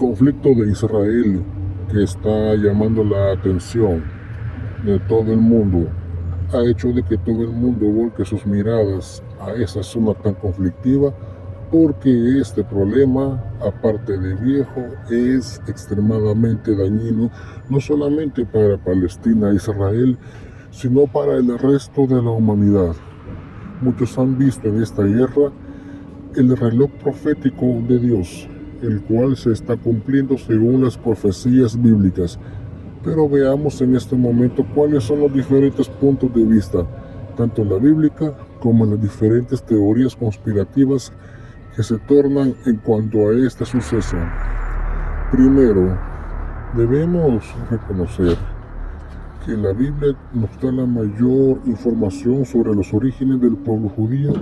conflicto de Israel, que está llamando la atención de todo el mundo, ha hecho de que todo el mundo volque sus miradas a esa zona tan conflictiva, porque este problema, aparte de viejo, es extremadamente dañino, no solamente para Palestina e Israel, sino para el resto de la humanidad. Muchos han visto en esta guerra el reloj profético de Dios, el cual se está cumpliendo según las profecías bíblicas. Pero veamos en este momento cuáles son los diferentes puntos de vista, tanto en la bíblica como en las diferentes teorías conspirativas que se tornan en cuanto a este suceso. Primero, debemos reconocer que la Biblia nos da la mayor información sobre los orígenes del pueblo judío,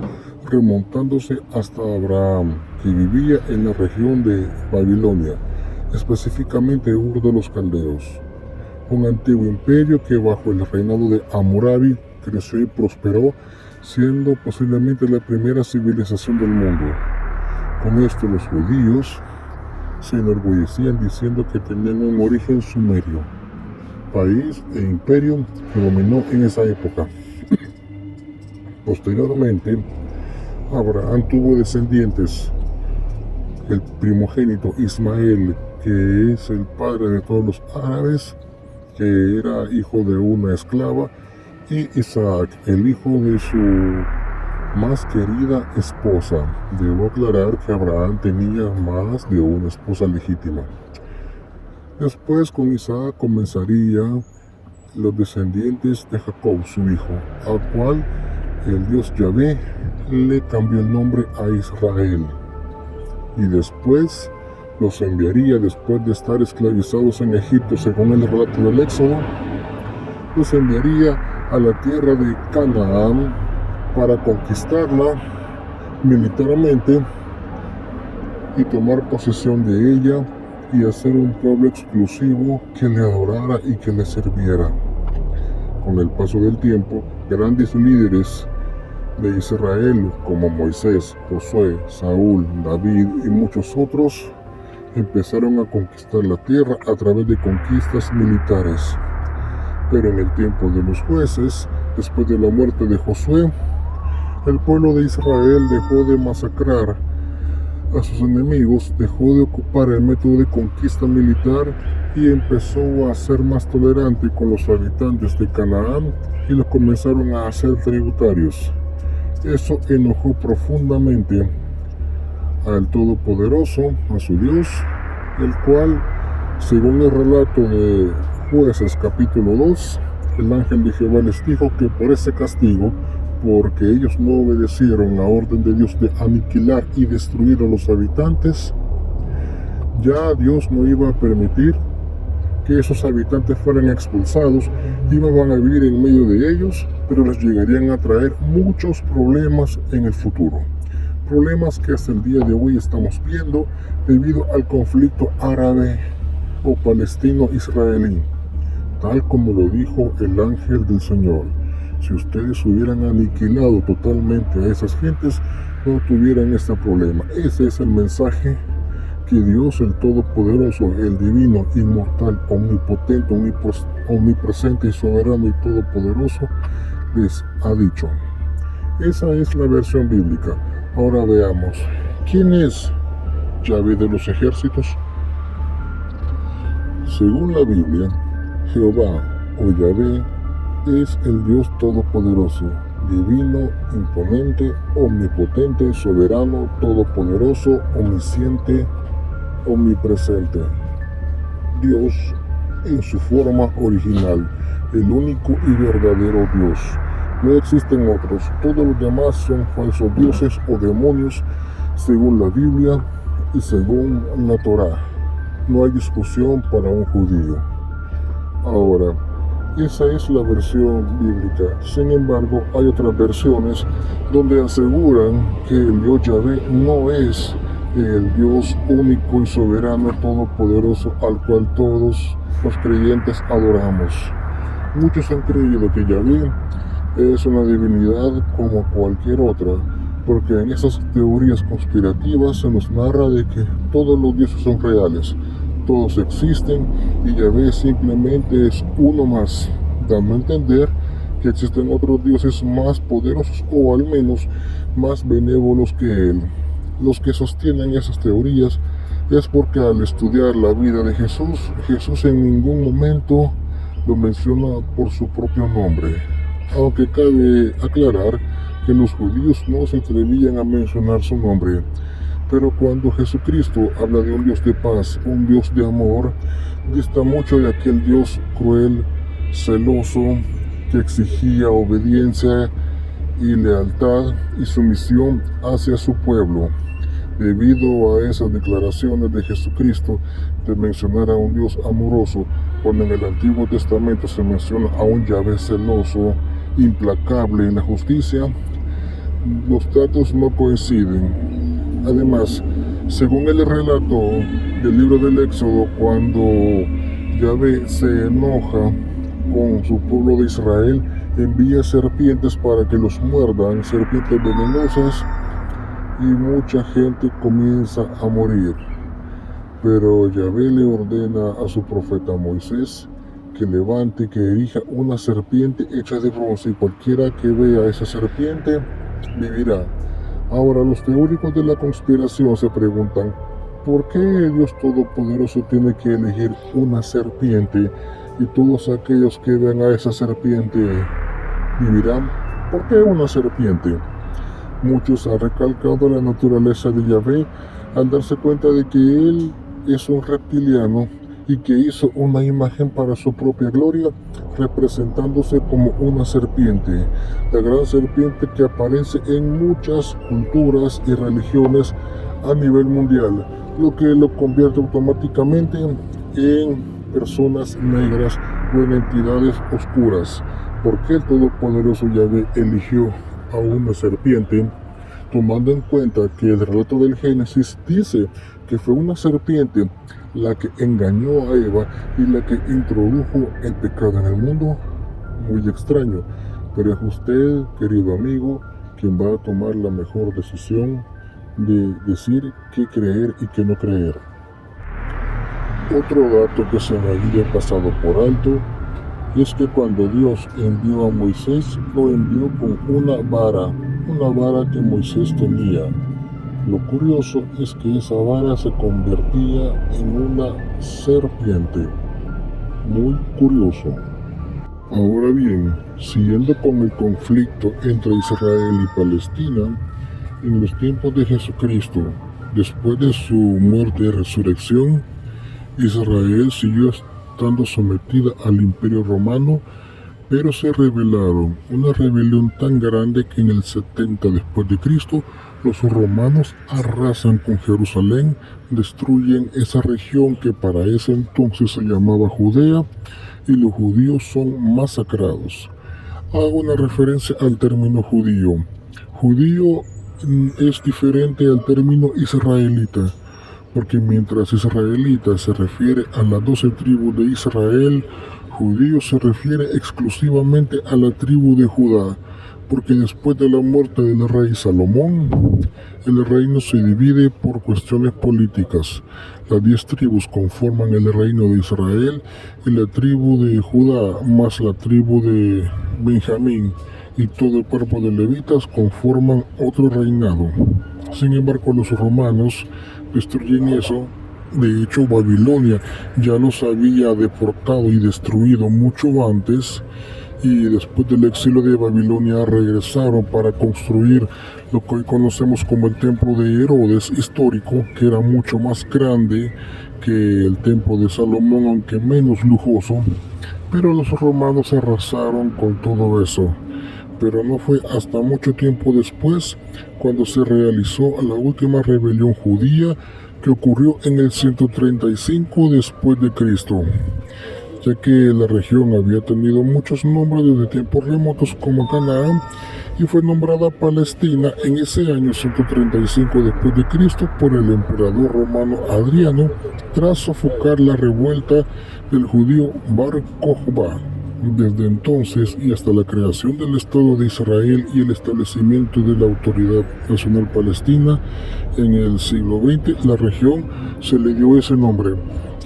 remontándose hasta Abraham, que vivía en la región de Babilonia, específicamente Ur de los Caldeos, un antiguo imperio que bajo el reinado de Hammurabi creció y prosperó, siendo posiblemente la primera civilización del mundo. Con esto los judíos se enorgullecían diciendo que tenían un origen sumerio, país e imperio que dominó en esa época. Posteriormente, Abraham tuvo descendientes, el primogénito Ismael, que es el padre de todos los árabes, que era hijo de una esclava, y Isaac, el hijo de su más querida esposa. Debo aclarar que Abraham tenía más de una esposa legítima. Después con Isaac comenzarían los descendientes de Jacob, su hijo, al cual el Dios Yahvé le cambió el nombre a Israel. Y después los enviaría, después de estar esclavizados en Egipto, según el relato del Éxodo, los enviaría a la tierra de Canaán para conquistarla militarmente y tomar posesión de ella y hacer un pueblo exclusivo que le adorara y que le sirviera. Con el paso del tiempo, grandes líderes de Israel como Moisés, Josué, Saúl, David y muchos otros empezaron a conquistar la tierra a través de conquistas militares. Pero en el tiempo de los jueces, después de la muerte de Josué, el pueblo de Israel dejó de masacrar a sus enemigos, dejó de ocupar el método de conquista militar y empezó a ser más tolerante con los habitantes de Canaán y los comenzaron a hacer tributarios. Eso enojó profundamente al Todopoderoso, a su Dios, el cual, según el relato de Jueces capítulo 2, el ángel de Jehová les dijo que por ese castigo, porque ellos no obedecieron la orden de Dios de aniquilar y destruir a los habitantes, ya Dios no iba a permitir que esos habitantes fueran expulsados, iban a vivir en medio de ellos, pero les llegarían a traer muchos problemas en el futuro. Problemas que hasta el día de hoy estamos viendo debido al conflicto árabe o palestino-israelí, tal como lo dijo el ángel del Señor. Si ustedes hubieran aniquilado totalmente a esas gentes, no tuvieran este problema. Ese es el mensaje que Dios, el Todopoderoso, el Divino, Inmortal, Omnipotente, Omnipresente y Soberano y Todopoderoso, les ha dicho. Esa es la versión bíblica. Ahora veamos, ¿quién es Yahvé de los ejércitos? Según la Biblia, Jehová o Yahvé es el Dios Todopoderoso, divino, imponente, omnipotente, soberano, todopoderoso, omnisciente, omnipresente. Dios en su forma original, el único y verdadero Dios. No existen otros, todos los demás son falsos dioses o demonios según la Biblia y según la Torá. No hay discusión para un judío. Ahora, esa es la versión bíblica. Sin embargo, hay otras versiones donde aseguran que el Dios Yahvé no es el Dios único y soberano, todopoderoso, al cual todos los creyentes adoramos. Muchos han creído que Yahvé es una divinidad como cualquier otra, porque en esas teorías conspirativas se nos narra de que todos los dioses son reales, todos existen y Yahvé simplemente es uno más, dando a entender que existen otros dioses más poderosos o al menos más benévolos que él. Los que sostienen esas teorías es porque al estudiar la vida de Jesús, Jesús en ningún momento lo menciona por su propio nombre, aunque cabe aclarar que los judíos no se atrevían a mencionar su nombre. Pero cuando Jesucristo habla de un Dios de paz, un Dios de amor, dista mucho de aquel Dios cruel, celoso, que exigía obediencia y lealtad y sumisión hacia su pueblo. Debido a esas declaraciones de Jesucristo de mencionar a un Dios amoroso, cuando en el Antiguo Testamento se menciona a un Yahvé celoso, implacable en la justicia, los datos no coinciden. Además, según el relato del libro del Éxodo, cuando Yahvé se enoja con su pueblo de Israel, envía serpientes para que los muerdan, serpientes venenosas, y mucha gente comienza a morir. Pero Yahvé le ordena a su profeta Moisés que levante y que erija una serpiente hecha de bronce, y cualquiera que vea esa serpiente vivirá. Ahora, los teóricos de la conspiración se preguntan, ¿por qué Dios Todopoderoso tiene que elegir una serpiente y todos aquellos que vean a esa serpiente vivirán? ¿Por qué una serpiente? Muchos han recalcado la naturaleza de Yahvé al darse cuenta de que él es un reptiliano y que hizo una imagen para su propia gloria, representándose como una serpiente, la gran serpiente que aparece en muchas culturas y religiones a nivel mundial, lo que lo convierte automáticamente en personas negras o en entidades oscuras. ¿Por qué el Todopoderoso Yahvé eligió a una serpiente? Tomando en cuenta que el relato del Génesis dice que fue una serpiente la que engañó a Eva y la que introdujo el pecado en el mundo. Muy extraño, pero es usted, querido amigo, quien va a tomar la mejor decisión de decir qué creer y qué no creer. Otro dato que se me había pasado por alto es que cuando Dios envió a Moisés, lo envió con una vara que Moisés tenía. Lo curioso es que esa vara se convertía en una serpiente. Muy curioso. Ahora bien, siguiendo con el conflicto entre Israel y Palestina, en los tiempos de Jesucristo, después de su muerte y resurrección, Israel siguió estando sometida al Imperio Romano, pero se rebelaron, una rebelión tan grande que en el 70 después de Cristo, los romanos arrasan con Jerusalén, destruyen esa región que para ese entonces se llamaba Judea, y los judíos son masacrados. Hago una referencia al término judío. Judío es diferente al término israelita, porque mientras israelita se refiere a las 12 tribus de Israel, judío se refiere exclusivamente a la tribu de Judá, porque después de la muerte del rey Salomón, el reino se divide por cuestiones políticas. Las 10 tribus conforman el reino de Israel, y la tribu de Judá más la tribu de Benjamín y todo el cuerpo de levitas conforman otro reinado. Sin embargo, los romanos destruyen eso. De hecho, Babilonia ya los había deportado y destruido mucho antes, y después del exilio de Babilonia regresaron para construir lo que hoy conocemos como el templo de Herodes histórico, que era mucho más grande que el templo de Salomón, aunque menos lujoso. Pero los romanos arrasaron con todo eso. Pero no fue hasta mucho tiempo después cuando se realizó la última rebelión judía, que ocurrió en el 135 después de Cristo, ya que la región había tenido muchos nombres desde tiempos remotos como Canaán, y fue nombrada Palestina en ese año 135 después de Cristo por el emperador romano Adriano, tras sofocar la revuelta del judío Bar Kokhba. Desde entonces y hasta la creación del Estado de Israel y el establecimiento de la Autoridad Nacional Palestina en el siglo XX, la región se le dio ese nombre.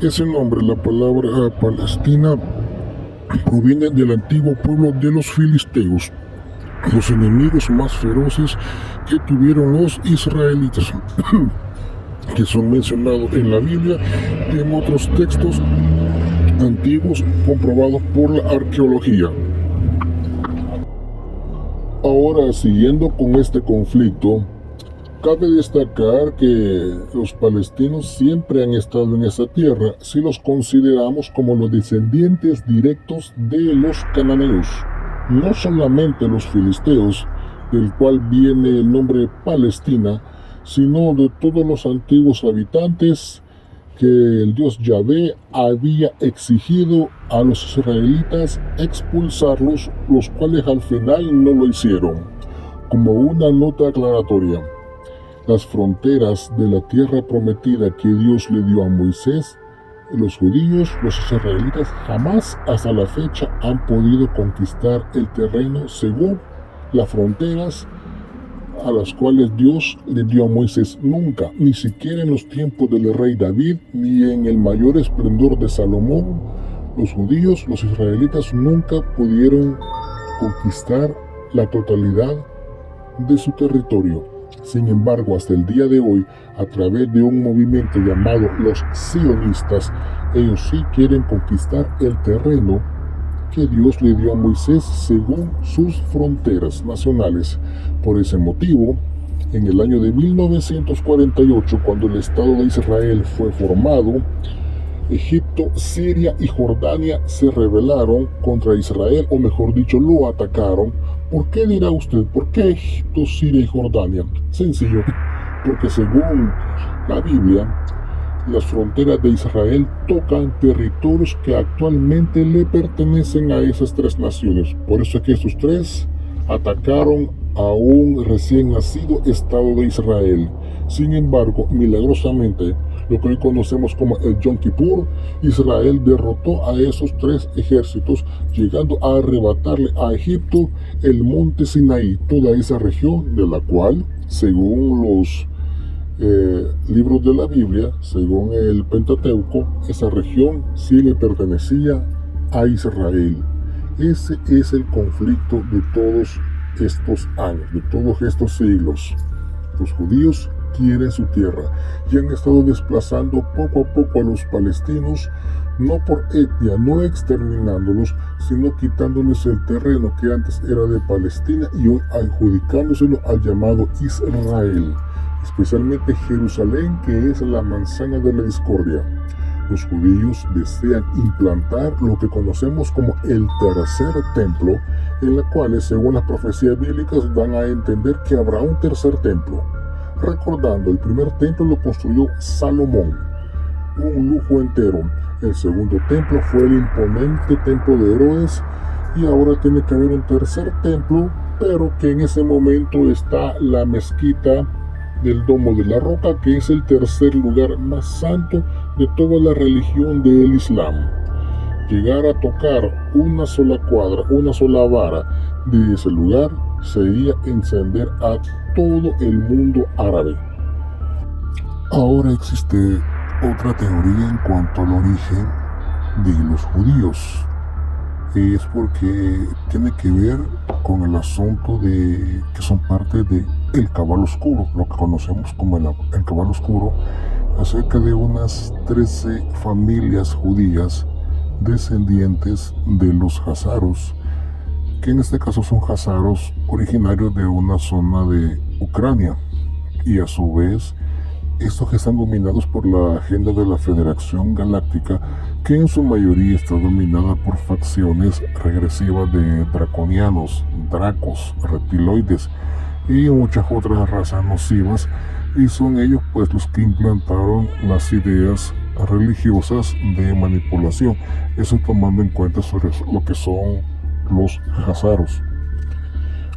Ese nombre, la palabra Palestina, proviene del antiguo pueblo de los filisteos, los enemigos más feroces que tuvieron los israelitas, que son mencionados en la Biblia y en otros textos antiguos comprobados por la arqueología. Ahora, siguiendo con este conflicto, cabe destacar que los palestinos siempre han estado en esa tierra si los consideramos como los descendientes directos de los cananeos, no solamente los filisteos, del cual viene el nombre Palestina, sino de todos los antiguos habitantes que el Dios Yahvé había exigido a los israelitas expulsarlos, los cuales al final no lo hicieron. Como una nota aclaratoria, las fronteras de la tierra prometida que Dios le dio a Moisés, los judíos, los israelitas, jamás hasta la fecha han podido conquistar el terreno según las fronteras a las cuales Dios le dio a Moisés. Nunca, ni siquiera en los tiempos del rey David, ni en el mayor esplendor de Salomón, los judíos, los israelitas nunca pudieron conquistar la totalidad de su territorio. Sin embargo, hasta el día de hoy, a través de un movimiento llamado los sionistas, ellos sí quieren conquistar el terreno que Dios le dio a Moisés según sus fronteras nacionales. Por ese motivo, en el año de 1948, cuando el Estado de Israel fue formado, Egipto, Siria y Jordania se rebelaron contra Israel, o mejor dicho, lo atacaron. ¿Por qué dirá usted? ¿Por qué Egipto, Siria y Jordania? Sencillo, porque según la Biblia, las fronteras de Israel tocan territorios que actualmente le pertenecen a esas tres naciones. Por eso es que estos tres atacaron a un recién nacido Estado de Israel. Sin embargo, milagrosamente, lo que hoy conocemos como el Yom Kippur, Israel derrotó a esos tres ejércitos, llegando a arrebatarle a Egipto el monte Sinaí, toda esa región de la cual, según los libros de la Biblia, según el Pentateuco, esa región sí le pertenecía a Israel. Ese es el conflicto de todos estos años, de todos estos siglos. Los judíos quieren su tierra y han estado desplazando poco a poco a los palestinos, no por etnia, no exterminándolos, sino quitándoles el terreno que antes era de Palestina y hoy adjudicándoselo al llamado Israel, especialmente Jerusalén, que es la manzana de la discordia. Los judíos desean implantar lo que conocemos como el tercer templo, en la cual, según las profecías bíblicas, dan a entender que habrá un tercer templo. Recordando, el primer templo lo construyó Salomón, un lujo entero. El segundo templo fue el imponente templo de Herodes, y ahora tiene que haber un tercer templo, pero que en ese momento está la mezquita del Domo de la Roca, que es el tercer lugar más santo de toda la religión del Islam. Llegar a tocar una sola cuadra, una sola vara de ese lugar sería encender a todo el mundo árabe. Ahora existe otra teoría en cuanto al origen de los judíos. Es porque tiene que ver con el asunto de que son parte de el Cabal Oscuro, lo que conocemos como el Cabal Oscuro, acerca de unas 13 familias judías descendientes de los hazaros, que en este caso son hazaros originarios de una zona de Ucrania, y a su vez estos que están dominados por la agenda de la Federación Galáctica, que en su mayoría está dominada por facciones regresivas de draconianos, dracos, reptiloides y muchas otras razas nocivas, y son ellos pues los que implantaron las ideas religiosas de manipulación, eso tomando en cuenta sobre lo que son los hazaros.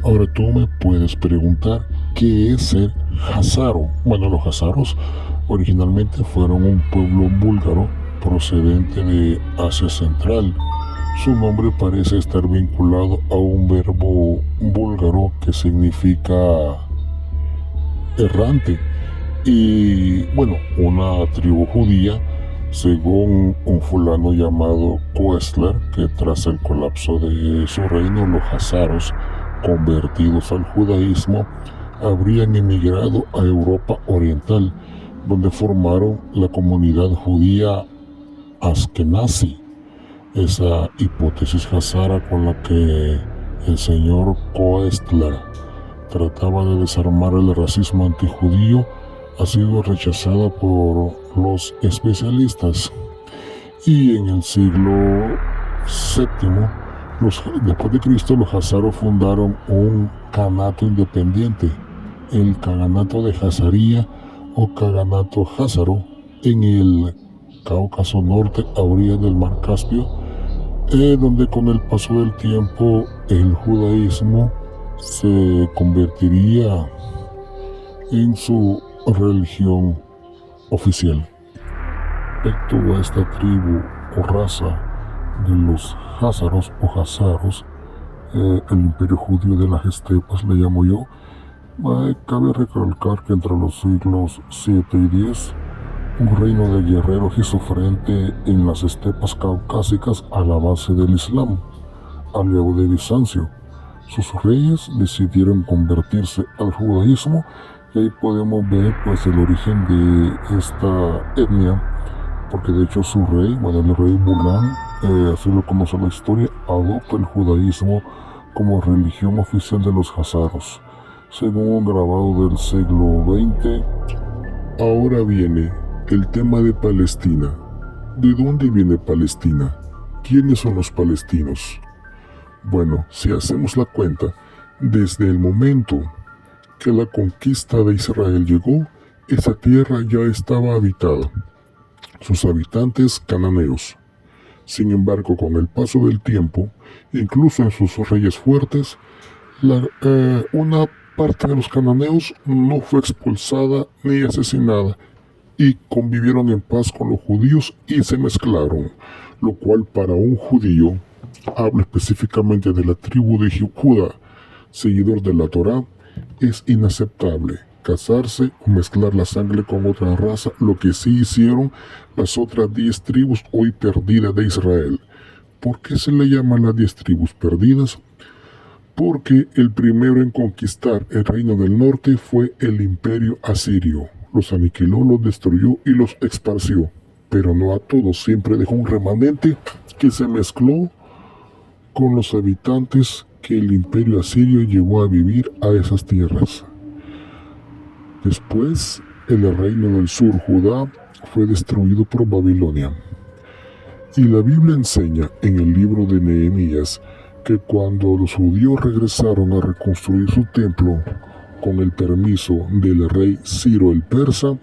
Ahora tú me puedes preguntar, ¿qué es ser hazaro? Bueno, los hazaros originalmente fueron un pueblo búlgaro procedente de Asia Central, Su nombre parece estar vinculado a un verbo búlgaro que significa errante. Y bueno, una tribu judía, según un fulano llamado Koestler, que tras el colapso de su reino, los hazaros, convertidos al judaísmo, habrían emigrado a Europa Oriental, donde formaron la comunidad judía Askenazi. Esa hipótesis hazara con la que el señor Koestler trataba de desarmar el racismo antijudío ha sido rechazada por los especialistas. Y en el siglo VII, después de Cristo, los hazaros fundaron un kanato independiente, el Kaganato de Hazaría o Kaganato Házaro, en el Cáucaso Norte, a orillas del Mar Caspio, donde con el paso del tiempo el judaísmo se convertiría en su religión oficial. Respecto a esta tribu o raza de los házaros o hazaros, el imperio judío de las estepas le llamo yo, cabe recalcar que entre los siglos 7 y 10 un reino de guerreros hizo frente en las estepas caucásicas a la base del Islam, aliado de Bizancio. Sus reyes decidieron convertirse al judaísmo y ahí podemos ver pues el origen de esta etnia, porque de hecho su rey, bueno, el rey Bulán, así lo conoce la historia, adopta el judaísmo como religión oficial de los hazaros, según un grabado del siglo XX. Ahora viene el tema de Palestina. ¿De dónde viene Palestina? ¿Quiénes son los palestinos? Bueno, si hacemos la cuenta, desde el momento que la conquista de Israel llegó, esa tierra ya estaba habitada, sus habitantes cananeos. Sin embargo, con el paso del tiempo, incluso en sus reyes fuertes, una parte de los cananeos no fue expulsada ni asesinada, y convivieron en paz con los judíos y se mezclaron, lo cual para un judío, habla específicamente de la tribu de Judá, seguidor de la Torá, es inaceptable casarse o mezclar la sangre con otra raza, lo que sí hicieron las otras 10 tribus hoy perdidas de Israel. ¿Por qué se le llaman las 10 tribus perdidas? Porque el primero en conquistar el reino del norte fue el imperio asirio. Los aniquiló, los destruyó y los esparció, pero no a todos, siempre dejó un remanente que se mezcló con los habitantes que el imperio asirio llevó a vivir a esas tierras. Después, el reino del sur, Judá, fue destruido por Babilonia. Y la Biblia enseña en el libro de Nehemías que cuando los judíos regresaron a reconstruir su templo con el permiso del rey Ciro el persa,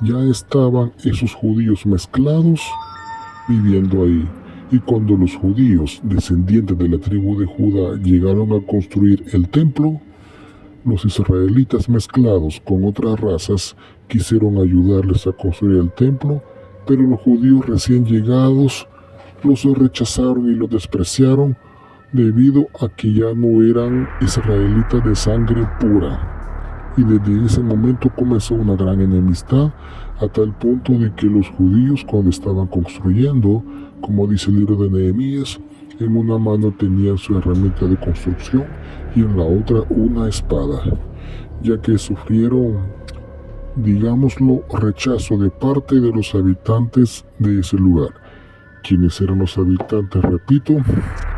ya estaban esos judíos mezclados viviendo ahí. Y cuando los judíos, descendientes de la tribu de Judá, llegaron a construir el templo, los israelitas mezclados con otras razas quisieron ayudarles a construir el templo, pero los judíos recién llegados los rechazaron y los despreciaron debido a que ya no eran israelitas de sangre pura. Y desde ese momento comenzó una gran enemistad, a tal punto de que los judíos, cuando estaban construyendo, como dice el libro de Nehemías, en una mano tenían su herramienta de construcción y en la otra una espada, ya que sufrieron, digámoslo, rechazo de parte de los habitantes de ese lugar. Quienes eran los habitantes, repito,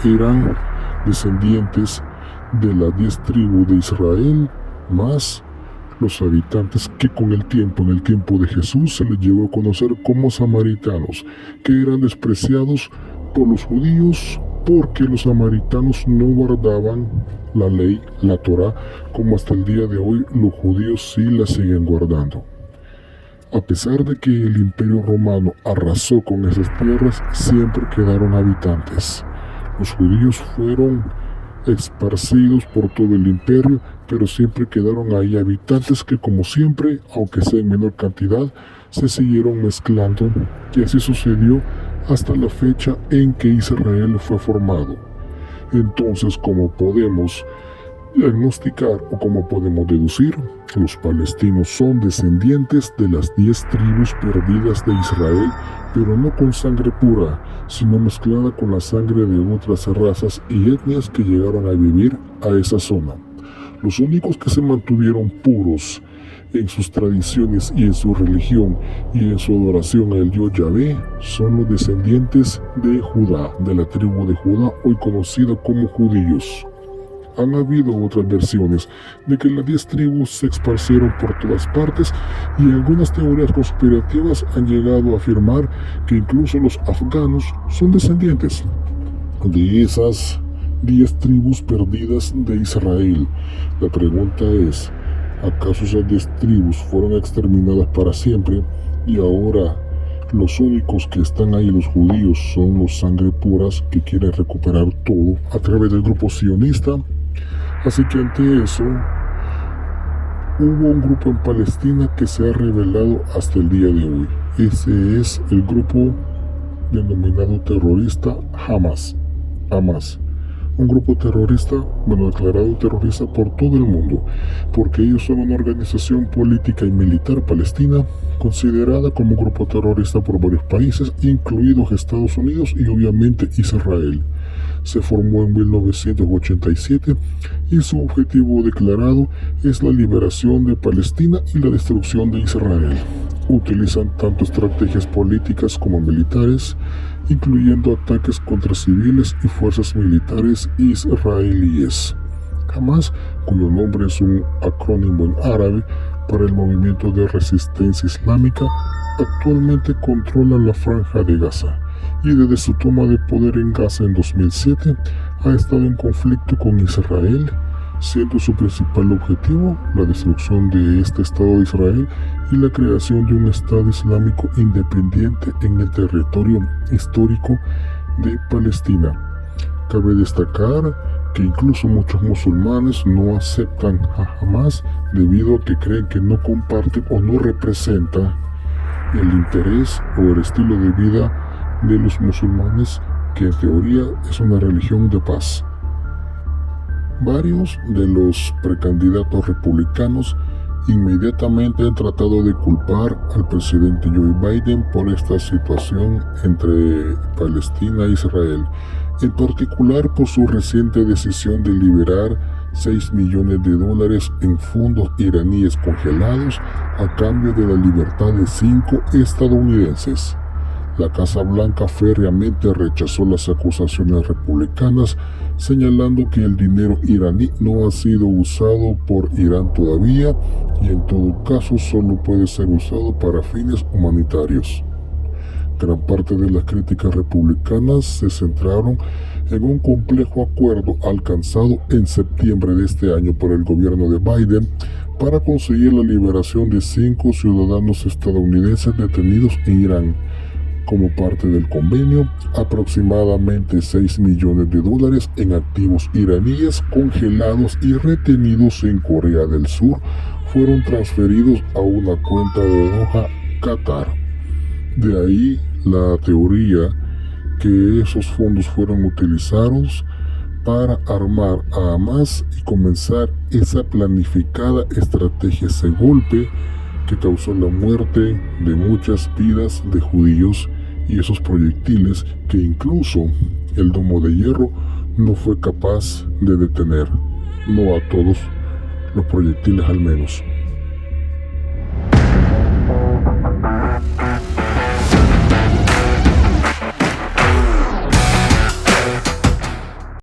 eran descendientes de las 10 tribus de Israel, más los habitantes que con el tiempo, en el tiempo de Jesús, se les llegó a conocer como samaritanos, que eran despreciados por los judíos porque los samaritanos no guardaban la ley, la Torá, como hasta el día de hoy los judíos sí la siguen guardando. A pesar de que el Imperio Romano arrasó con esas tierras, siempre quedaron habitantes. Los judíos fueron esparcidos por todo el imperio, pero siempre quedaron ahí habitantes que, como siempre, aunque sea en menor cantidad, se siguieron mezclando, y así sucedió hasta la fecha en que Israel fue formado. Entonces, como podemos diagnosticar o como podemos deducir, los palestinos son descendientes de las 10 tribus perdidas de Israel, pero no con sangre pura, sino mezclada con la sangre de otras razas y etnias que llegaron a vivir a esa zona. Los únicos que se mantuvieron puros en sus tradiciones y en su religión y en su adoración al Dios Yahvé son los descendientes de Judá, de la tribu de Judá, hoy conocida como judíos. Han habido otras versiones de que las 10 tribus se esparcieron por todas partes y algunas teorías conspirativas han llegado a afirmar que incluso los afganos son descendientes de esas 10 tribus perdidas de Israel. La pregunta es, ¿acaso esas 10 tribus fueron exterminadas para siempre y ahora los únicos que están ahí, los judíos, son los sangre puras que quieren recuperar todo a través del grupo sionista? Así que ante eso, hubo un grupo en Palestina que se ha revelado hasta el día de hoy. Ese es el grupo denominado terrorista Hamas. Un grupo terrorista, declarado terrorista por todo el mundo, porque ellos son una organización política y militar palestina considerada como un grupo terrorista por varios países, incluidos Estados Unidos y obviamente Israel. Se formó en 1987 y su objetivo declarado es la liberación de Palestina y la destrucción de Israel. Utilizan tanto estrategias políticas como militares, incluyendo ataques contra civiles y fuerzas militares israelíes. Hamas, cuyo nombre es un acrónimo en árabe para el Movimiento de Resistencia Islámica, actualmente controla la Franja de Gaza y desde su toma de poder en Gaza en 2007 ha estado en conflicto con Israel, siendo su principal objetivo la destrucción de este Estado de Israel y la creación de un Estado Islámico independiente en el territorio histórico de Palestina. Cabe destacar que incluso muchos musulmanes no aceptan a Hamas debido a que creen que no comparte o no representa el interés o el estilo de vida de los musulmanes, que en teoría es una religión de paz. Varios de los precandidatos republicanos inmediatamente han tratado de culpar al presidente Joe Biden por esta situación entre Palestina e Israel, en particular por su reciente decisión de liberar $6 millones en fondos iraníes congelados a cambio de la libertad de 5 estadounidenses. La Casa Blanca férreamente rechazó las acusaciones republicanas, señalando que el dinero iraní no ha sido usado por Irán todavía y en todo caso solo puede ser usado para fines humanitarios. Gran parte de las críticas republicanas se centraron en un complejo acuerdo alcanzado en septiembre de este año por el gobierno de Biden para conseguir la liberación de 5 ciudadanos estadounidenses detenidos en Irán. Como parte del convenio, aproximadamente $6 millones en activos iraníes congelados y retenidos en Corea del Sur fueron transferidos a una cuenta de Doha, Qatar. De ahí la teoría que esos fondos fueron utilizados para armar a Hamas y comenzar esa planificada estrategia, ese golpe que causó la muerte de muchas vidas de judíos y esos proyectiles que incluso el domo de hierro no fue capaz de detener, no a todos los proyectiles al menos.